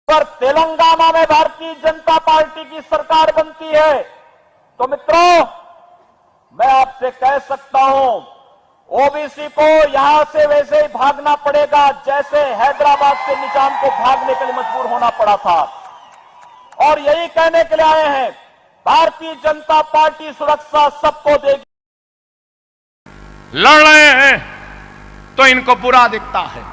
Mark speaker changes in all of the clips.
Speaker 1: पर तेलंगाना में भारतीय जनता पार्टी की सरकार बनती है तो मित्रों, मैं आपसे कह सकता हूं, ओबीसी को यहां से वैसे ही भागना पड़ेगा जैसे हैदराबाद से निजाम को भागने के लिए मजबूर होना पड़ा था। और यही कहने के लिए आए हैं, भारतीय जनता पार्टी सुरक्षा सबको देगी।
Speaker 2: लड़ रहे हैं तो इनको बुरा दिखता है,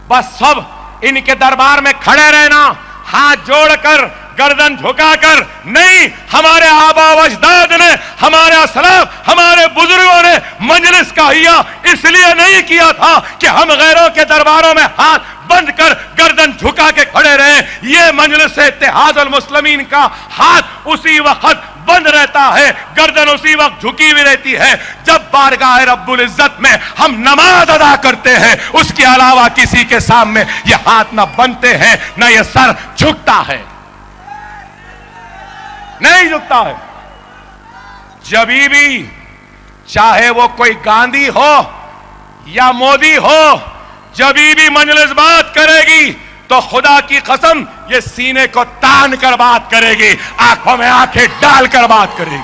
Speaker 2: बस सब इनके दरबार में खड़े रहना, हाथ जोड़कर गर्दन झुकाकर नहीं। हमारे आबा अजदाद ने, हमारे असलाफ, हमारे बुजुर्गों ने मजलिस का हिया इसलिए नहीं किया था कि हम गैरों के दरबारों में हाथ बंद कर गर्दन झुका के खड़े रहे। ये मजलिस इत्तेहादुल मुस्लिमीन का हाथ उसी वक्त बंद रहता है, गर्दन उसी वक्त झुकी हुई रहती है जब बारगाह रब्बुल इज्जत में हम नमाज अदा करते हैं। उसके अलावा किसी के सामने ये हाथ न बनते हैं, न ये सर झुकता है, नहीं झुकता है। जभी भी चाहे वो कोई गांधी हो या मोदी हो, जभी भी मजलिस बात करेगी तो खुदा की कसम ये सीने को तान कर बात करेगी, आंखों में आंखें डालकर बात करेगी।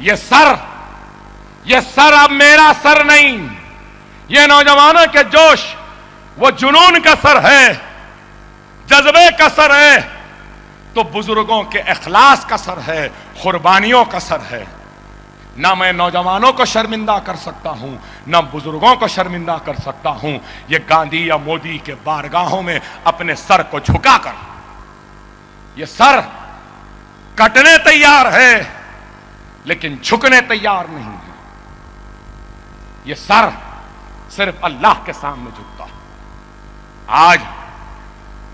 Speaker 2: ये सर अब मेरा सर नहीं, ये नौजवानों के जोश वो जुनून का सर है, जज्बे का सर है, तो बुजुर्गों के इखलास का सर है, कुर्बानियों का सर है। ना मैं नौजवानों को शर्मिंदा कर सकता हूं, ना बुजुर्गों को शर्मिंदा कर सकता हूं। ये गांधी या मोदी के बारगाहों में अपने सर को झुकाकर, ये सर कटने तैयार है लेकिन झुकने तैयार नहीं है। ये सर सिर्फ अल्लाह के सामने झुकता है। आज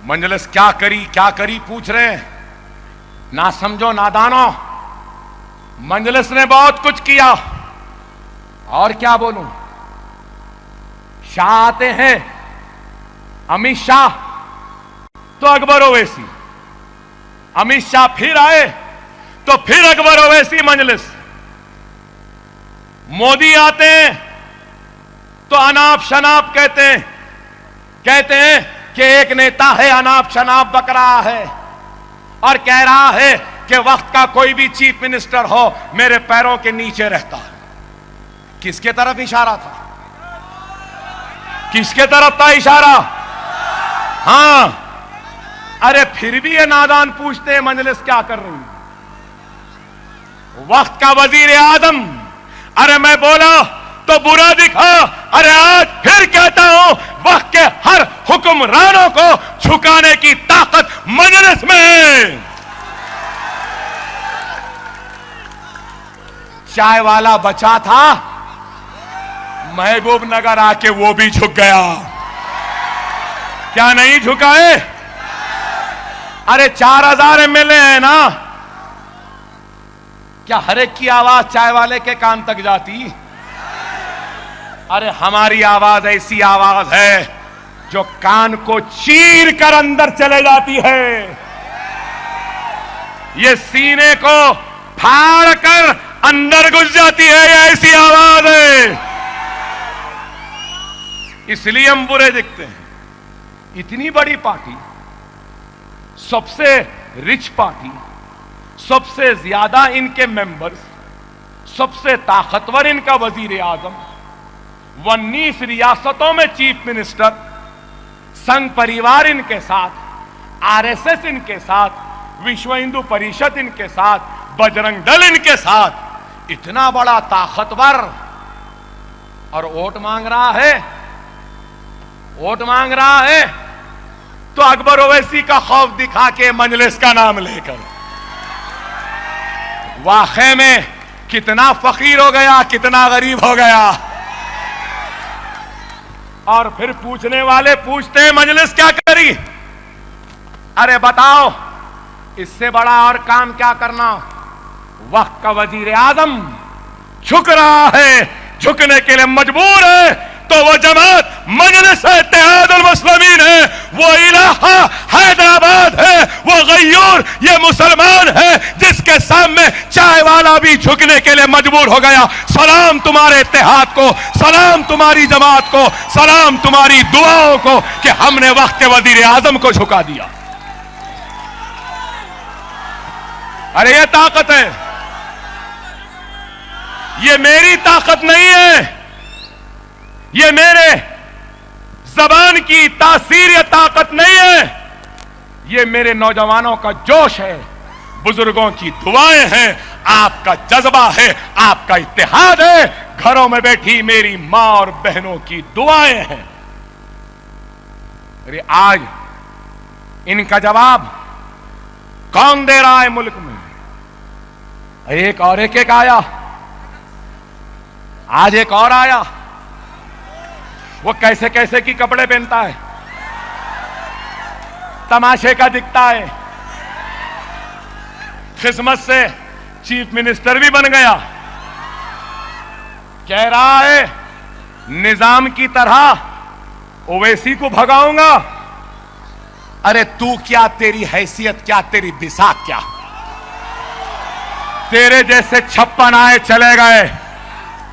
Speaker 2: मजलिस क्या करी पूछ रहे हैं, ना समझो नादानो, मजलिस ने बहुत कुछ किया। और क्या बोलूं, शाह आते हैं, अमित शाह तो अकबर ओवैसी, अमित शाह फिर आए तो फिर अकबर ओवैसी मजलिस, मोदी आते हैं तो अनाप शनाप कहते हैं कि एक नेता है अनाप शनाप बक रहा है और कह रहा है कि वक्त का कोई भी चीफ मिनिस्टर हो मेरे पैरों के नीचे रहता है। किसके तरफ इशारा था? किसके तरफ था इशारा? हां, अरे फिर भी ये नादान पूछते हैं मजलिस क्या कर रही है। वक्त का वजीर आजम, अरे मैं बोला तो बुरा दिखा, अरे आज फिर कहता हूं वक्त के हर हुक्मरानों को झुकाने की ताकत मजलिस में है। चाय वाला बचा था, महबूब नगर आके वो भी झुक गया, क्या नहीं झुकाए? अरे 4000 एमएलए हैं ना, क्या हर एक की आवाज चाय वाले के कान तक जाती? अरे हमारी आवाज ऐसी आवाज है जो कान को चीर कर अंदर चले जाती है, ये सीने को फाड़ कर अंदर घुस जाती है, ये ऐसी आवाज है। इसलिए हम बुरे दिखते हैं। इतनी बड़ी पार्टी, सबसे रिच पार्टी, सबसे ज्यादा इनके मेंबर्स, सबसे ताकतवर इनका वजीर आजम, 19 रियासतों में चीफ मिनिस्टर, संघ परिवार इनके साथ, आरएसएस इनके साथ, विश्व हिंदू परिषद इनके साथ, बजरंग दल इनके साथ, इतना बड़ा ताकतवर, और वोट मांग रहा है तो अकबर ओवैसी का खौफ दिखा के मजलिस का नाम लेकर। वाकई में कितना फकीर हो गया, कितना गरीब हो गया। और फिर पूछने वाले पूछते हैं मजलिस क्या करी? अरे बताओ, इससे बड़ा और काम क्या करना? वक्त का वजीर आजम झुक रहा है, झुकने के लिए मजबूर है, तो वो जमात मजलिस इत्तेहादुल मुस्लिमीन है, वो इलाका हैदराबाद है, वो गयूर ये मुसलमान है जिसके सामने चाय वाला भी झुकने के लिए मजबूर हो गया। सलाम तुम्हारे इत्तेहाद को, सलाम तुम्हारी जमात को, सलाम तुम्हारी दुआओं को कि हमने वक्त के वजीर आजम को झुका दिया। अरे ये ताकत है, ये मेरी ताकत नहीं है, ये मेरे जबान की तासीर या ताकत नहीं है, ये मेरे नौजवानों का जोश है, बुजुर्गों की दुआएं हैं, आपका जज्बा है, आपका इत्तेहाद है, घरों में बैठी मेरी मां और बहनों की दुआएं हैं। अरे आज इनका जवाब कौन दे रहा है मुल्क में? एक और एक आया, आज एक और आया, वो कैसे कैसे की कपड़े पहनता है, तमाशे का दिखता है, किस्मत से चीफ मिनिस्टर भी बन गया, कह रहा है निजाम की तरह ओवैसी को भगाऊंगा। अरे तू क्या, तेरी हैसियत क्या, तेरी बिसात क्या? तेरे जैसे 56 आए चले गए।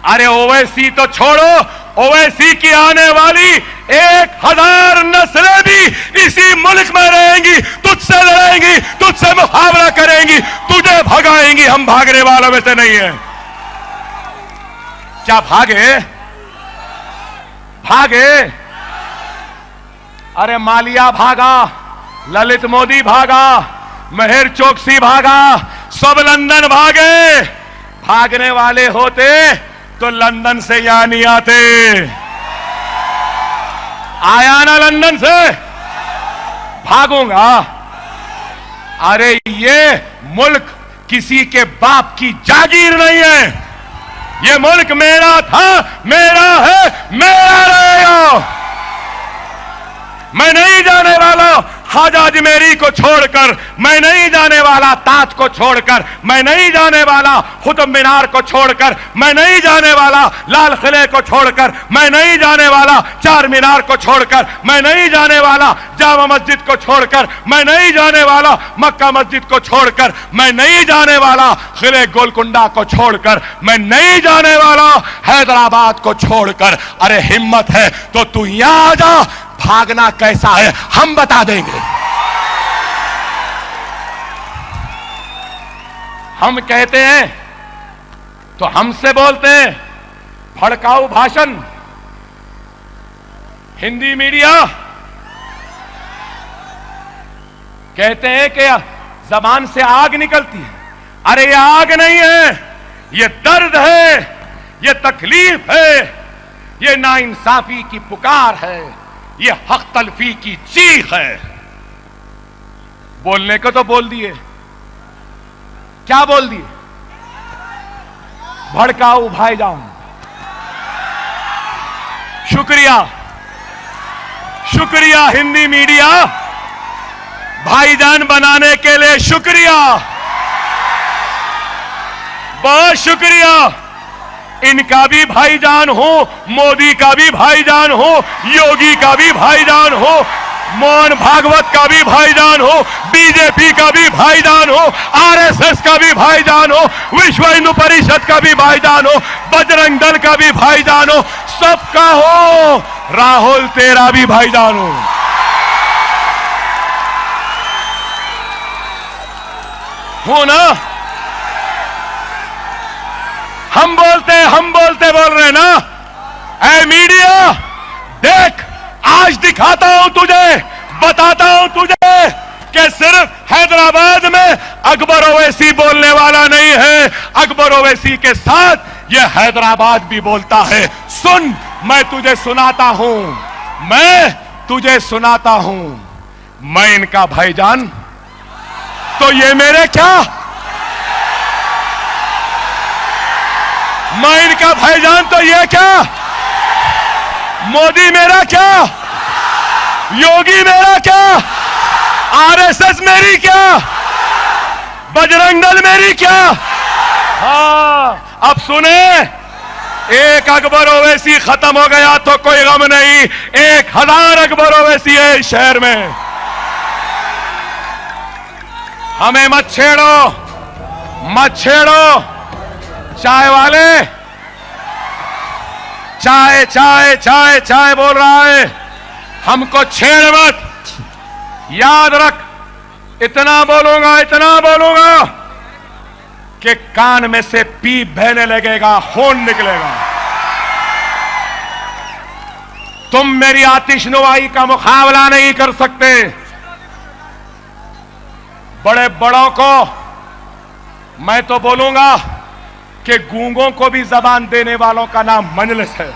Speaker 2: अरे ओवैसी तो छोड़ो, ओवैसी की आने वाली 1000 नस्लें भी इसी मुल्क में रहेंगी, तुझसे लड़ेंगी, तुझसे मुकाबला करेंगी, तुझे भगाएंगी। हम भागने वालों में से नहीं है। क्या भागे? भागे? अरे मालिया भागा, ललित मोदी भागा, मेहर चोकसी भागा, सब लंदन भागे। भागने वाले होते तो लंदन से यहां नहीं आते। आया ना लंदन से? भागूंगा। अरे ये मुल्क किसी के बाप की जागीर नहीं है, ये मुल्क मेरा था, मेरा है, मेरा रहेगा। मैं नहीं जाने वाला ख्वाजा अजमेरी को छोड़कर, मैं नहीं जाने वाला ताज को छोड़कर, मैं नहीं जाने वाला कुतुब मीनार को छोड़कर, मैं नहीं जाने वाला लाल किले को छोड़कर, मैं नहीं जाने वाला चार मीनार को छोड़कर, मैं नहीं जाने वाला जामा मस्जिद को छोड़कर, मैं नहीं जाने वाला मक्का मस्जिद को छोड़कर, मैं नहीं जाने वाला किले गोलकुंडा को छोड़कर, मैं नहीं जाने वाला हैदराबाद को छोड़कर। अरे हिम्मत है तो तू यहां आ जा, भागना कैसा है हम बता देंगे। हम कहते हैं तो हमसे बोलते हैं भड़काऊ भाषण। हिंदी मीडिया कहते हैं कि जबान से आग निकलती है। अरे ये आग नहीं है, ये दर्द है, ये तकलीफ है, ये नाइंसाफी की पुकार है, ये हक तलफी की चीख है। बोलने को तो बोल दिए, क्या बोल दिए? भड़काऊ भाईजान। शुक्रिया, शुक्रिया हिंदी मीडिया, भाईजान बनाने के लिए शुक्रिया, बहुत शुक्रिया। इनका भी भाईजान हो, मोदी का भी भाईजान हो, योगी का भी भाईजान हो, मोहन भागवत का भी भाईजान हो, बीजेपी का भी भाईजान हो, आरएसएस का भी भाईजान हो, विश्व हिंदू परिषद का भी भाईजान हो, बजरंग दल का भी भाईजान हो, सबका हो। राहुल तेरा भी भाईजान हो। हो ना? हम बोलते बोल रहे ना। ऐ मीडिया देख, आज दिखाता हूं तुझे, बताता हूं तुझे कि सिर्फ हैदराबाद में अकबर ओवैसी बोलने वाला नहीं है, अकबर ओवैसी के साथ यह हैदराबाद भी बोलता है। सुन, मैं तुझे सुनाता हूं, मैं तुझे सुनाता हूं। मैं इनका भाईजान तो ये मेरे क्या? मैं इनका भाईजान तो ये क्या? मोदी मेरा क्या? योगी मेरा क्या? आरएसएस मेरी क्या? बजरंग दल मेरी क्या? हाँ, अब सुने, एक अकबर ओवैसी खत्म हो गया तो कोई गम नहीं, 1000 अकबर ओवैसी है इस शहर में। हमें मत छेड़ो, मत छेड़ो। चाय वाले चाय चाय चाय चाय बोल रहा है, हमको छेड़ मत। याद रख, इतना बोलूंगा कि कान में से पीप बहने लगेगा, खून निकलेगा। तुम मेरी आतिशनुमाई का मुकाबला नहीं कर सकते। बड़े बड़ों को मैं तो बोलूंगा कि गूंगों को भी जबान देने वालों का नाम मजलिस है।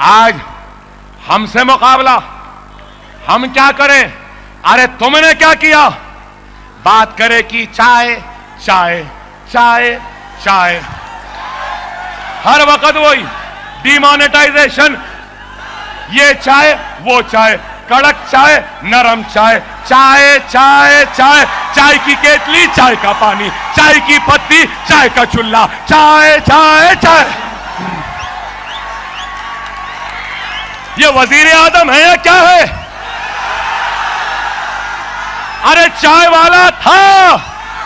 Speaker 2: आज हमसे मुकाबला, हम क्या करें? अरे तुमने क्या किया? बात करे कि चाय चाय चाय चाय, हर वक्त वही डिमोनेटाइजेशन, ये चाय वो चाय, कड़क चाय नरम चाय, चाय चाय चाय, चाय की केतली चाय का पानी, चाय की पत्ती चाय का चूल्हा, चाय चाय चाय। ये वजीर आजम है या क्या है? अरे चाय वाला था,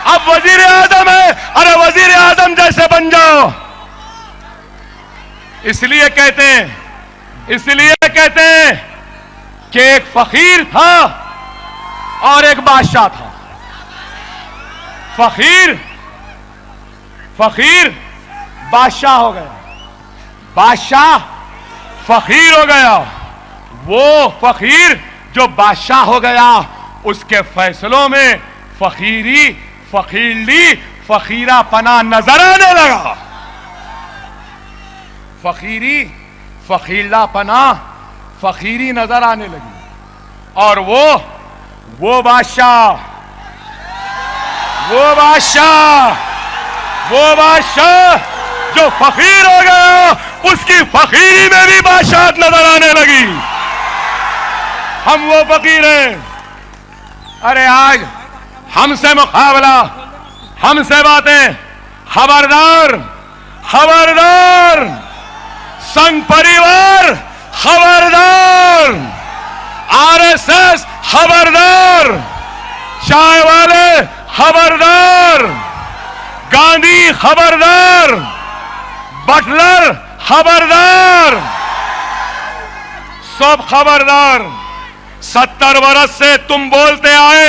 Speaker 2: अब वजीर आजम है। अरे वजीर आजम जैसे बन जाओ। इसलिए कहते हैं कि एक फकीर था और एक बादशाह था। फकीर बादशाह हो गया, बादशाह फकीर हो गया। वो फकीर जो बादशाह हो गया, उसके फैसलों में फकीरी, फकीरली, फकीरा पना नजर आने लगा। फकीरी, फकीला पना, फकीरी नजर आने लगी। और वो बादशाह जो फकीर हो गया, उसकी फकीरी में भी बादशाह नजर आने लगी। हम वो फकीर हैं। अरे आज हमसे मुकाबला, हमसे बातें, खबरदार खबरदार, संघ परिवार खबरदार, आरएसएस खबरदार, चाय वाले खबरदार, गांधी खबरदार, बटलर खबरदार, सब खबरदार। 70 वर्ष से तुम बोलते आए,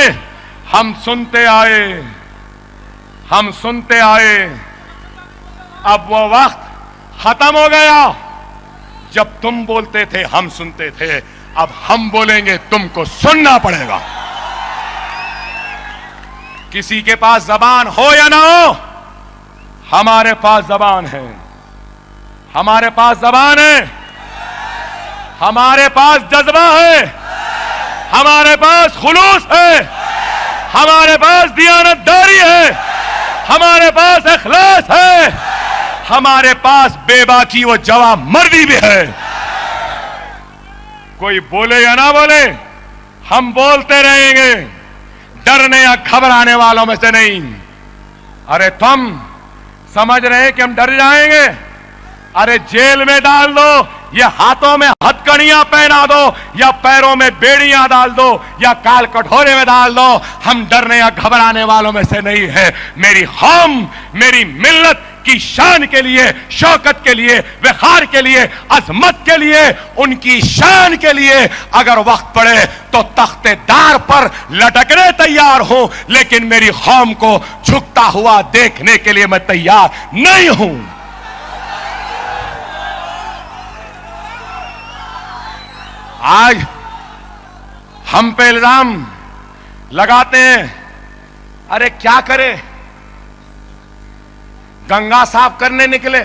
Speaker 2: हम सुनते आए। अब वो वक्त खत्म हो गया जब तुम बोलते थे, हम सुनते थे। अब हम बोलेंगे, तुमको सुनना पड़ेगा। किसी के पास जबान हो या ना हो, हमारे पास जबान है, हमारे पास जबान है, हमारे पास जज्बा है, हमारे पास खुलूस है, हमारे पास दियानतदारी है, हमारे पास इखलास है, हमारे पास बेबाकी वो जवाब मर्दी भी है। कोई बोले या ना बोले, हम बोलते रहेंगे, डरने या घबराने वालों में से नहीं। अरे तुम समझ रहे कि हम डर जाएंगे? अरे जेल में डाल दो, या हाथों में हथकड़ियां पहना दो, या पैरों में बेड़ियां डाल दो, या काल कठोरे में डाल दो, हम डरने या घबराने वालों में से नहीं है। मेरी कौम, मेरी मिल्लत की शान के लिए, शौकत के लिए, वक़ार के लिए, अजमत के लिए, उनकी शान के लिए अगर वक्त पड़े तो तख्तेदार पर लटकने तैयार हूं, लेकिन मेरी कौम को झुकता हुआ देखने के लिए मैं तैयार नहीं हूं। आज हम पे इल्जाम लगाते हैं, अरे क्या करे, गंगा साफ करने निकले,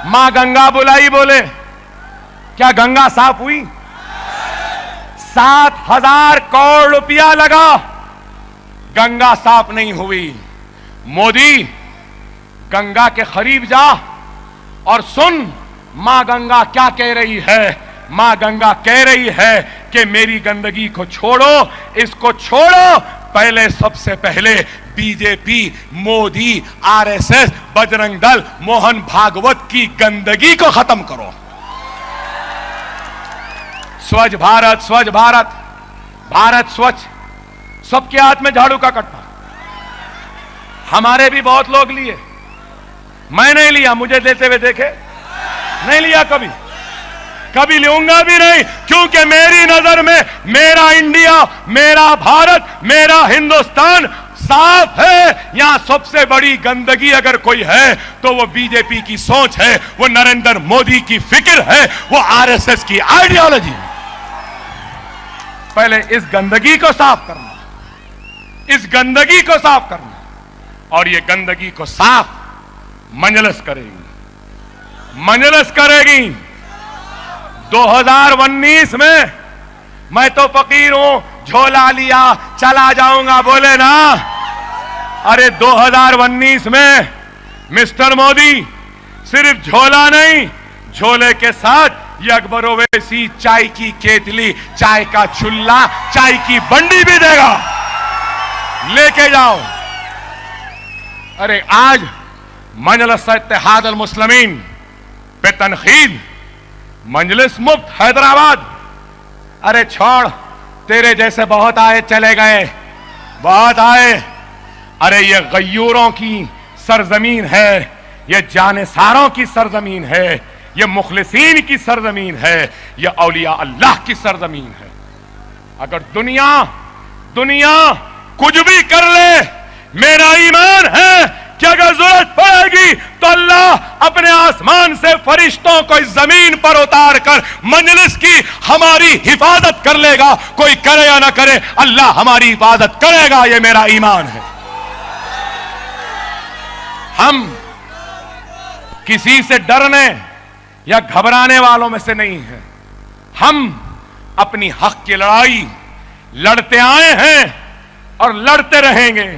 Speaker 2: मां गंगा बुलाई, बोले क्या गंगा साफ हुई? 7,000 करोड़ रुपया लगा, गंगा साफ नहीं हुई। मोदी, गंगा के करीब जा और सुन मां गंगा क्या कह रही है। मां गंगा कह रही है कि मेरी गंदगी को छोड़ो, इसको छोड़ो। पहले, सबसे पहले बीजेपी, मोदी, आरएसएस, बजरंग दल, मोहन भागवत की गंदगी को खत्म करो। स्वच्छ भारत, स्वच्छ भारत, भारत स्वच्छ, सबके हाथ में झाड़ू का कट्टा। हमारे भी बहुत लोग लिए, मैं नहीं लिया, मुझे देते हुए देखे नहीं लिया, कभी लूंगा भी नहीं, क्योंकि मेरी नजर में मेरा इंडिया, मेरा भारत, मेरा हिंदुस्तान साफ है। यहां सबसे बड़ी गंदगी अगर कोई है तो वो बीजेपी की सोच है, वो नरेंद्र मोदी की फिक्र है, वो आरएसएस की आइडियोलॉजी है। पहले इस गंदगी को साफ करना, इस गंदगी को साफ करना, और ये गंदगी को साफ मंजलिस करेगी, मंजलिस करेगी। 2019 में मैं तो फकीर हूं, झोला लिया चला जाऊंगा बोले ना। अरे 2019 में मिस्टर मोदी सिर्फ झोला नहीं, झोले के साथ ये अकबर ओवैसी चाय की केतली, चाय का चुल्ला, चाय की बंडी भी देगा, लेके जाओ। अरे आज मजलिस इत्तेहाद अल मुस्लिमीन पे तनकीद, मजलिस मुफ्त हैदराबाद। अरे छोड़, तेरे जैसे बहुत आए चले गए, बहुत आए। अरे ये गयूरों की सरजमीन है, ये जानेसारों की सरजमीन है, ये मुखलिसीन की सरजमीन है, ये औलिया अल्लाह की सरजमीन है। अगर दुनिया कुछ भी कर ले, मेरा ईमान है कि अगर जरूरत पड़ेगी तो अल्लाह अपने आसमान से फरिश्तों को इस जमीन पर उतार कर मजलिस की हमारी हिफाजत कर लेगा। कोई करे या ना करे, अल्लाह हमारी हिफाजत करेगा, यह मेरा ईमान है। हम किसी से डरने या घबराने वालों में से नहीं हैं। हम अपनी हक की लड़ाई लड़ते आए हैं और लड़ते रहेंगे।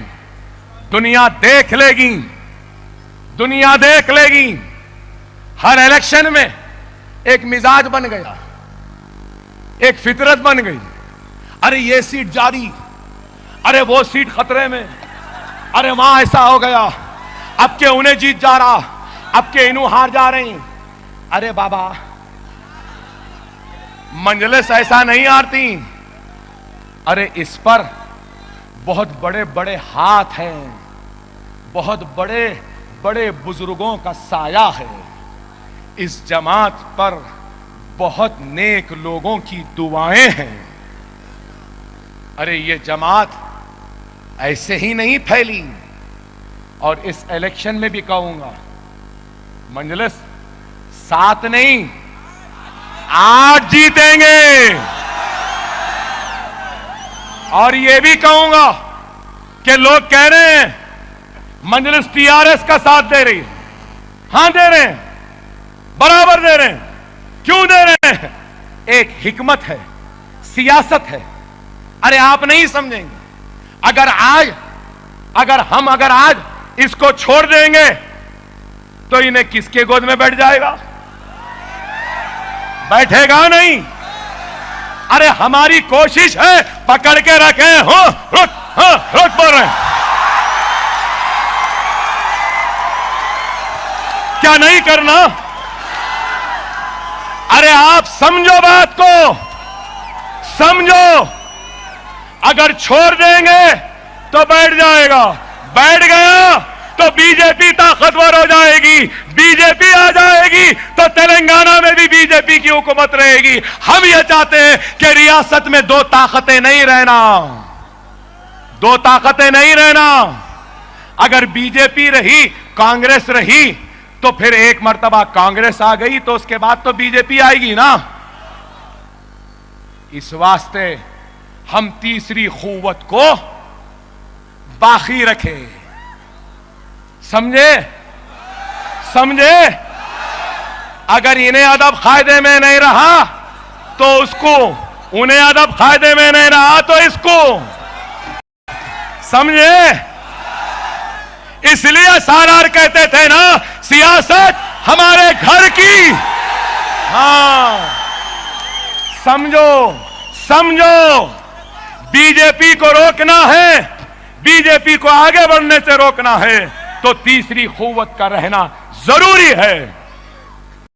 Speaker 2: दुनिया देख लेगी, दुनिया देख लेगी। हर इलेक्शन में एक मिजाज बन गया, एक फितरत बन गई। अरे ये सीट जारी, अरे वो सीट खतरे में, अरे वहां ऐसा हो गया, अब के उन्हें जीत जा रहा, अब के इन्हों हार जा रही। अरे बाबा, मंजलिस ऐसा नहीं हारती। अरे इस पर बहुत बड़े बड़े हाथ हैं, बहुत बड़े बड़े बुजुर्गों का साया है। इस जमात पर बहुत नेक लोगों की दुआएं हैं। अरे ये जमात ऐसे ही नहीं फैली। और इस इलेक्शन में भी कहूंगा, मंजलिस 7 नहीं 8 जीतेंगे। और ये भी कहूंगा कि लोग कह रहे हैं मंजलिस टीआरएस का साथ दे रही है। हां दे रहे हैं, बराबर दे रहे हैं। क्यों दे रहे हैं? एक हिकमत है, सियासत है। अरे आप नहीं समझेंगे। अगर हम आज इसको छोड़ देंगे तो इन्हें किसके गोद में बैठ जाएगा? बैठेगा नहीं। अरे हमारी कोशिश है पकड़ के रखे हो। रुक बोल रहे हैं, क्या नहीं करना? अरे आप समझो बात को, समझो। अगर छोड़ देंगे तो बैठ जाएगा, बैठ गया तो बीजेपी ताकतवर हो जाएगी, बीजेपी आ जाएगी तो तेलंगाना में भी बीजेपी की हुकूमत रहेगी। हम ये चाहते हैं कि रियासत में 2 ताकतें नहीं रहना, 2 ताकतें नहीं रहना। अगर बीजेपी रही, कांग्रेस रही, तो फिर एक मर्तबा कांग्रेस आ गई तो उसके बाद तो बीजेपी आएगी ना। इस वास्ते हम तीसरी कुव्वत को बाकी रखें। समझे? अगर इन्हें अदब कायदे में नहीं रहा तो उसको, उन्हें अदब कायदे में नहीं रहा तो इसको। समझे? इसलिए सारार कहते थे ना, सियासत हमारे घर की। हां, समझो। बीजेपी को रोकना है, बीजेपी को आगे बढ़ने से रोकना है तो तीसरी कुव्वत का रहना जरूरी है।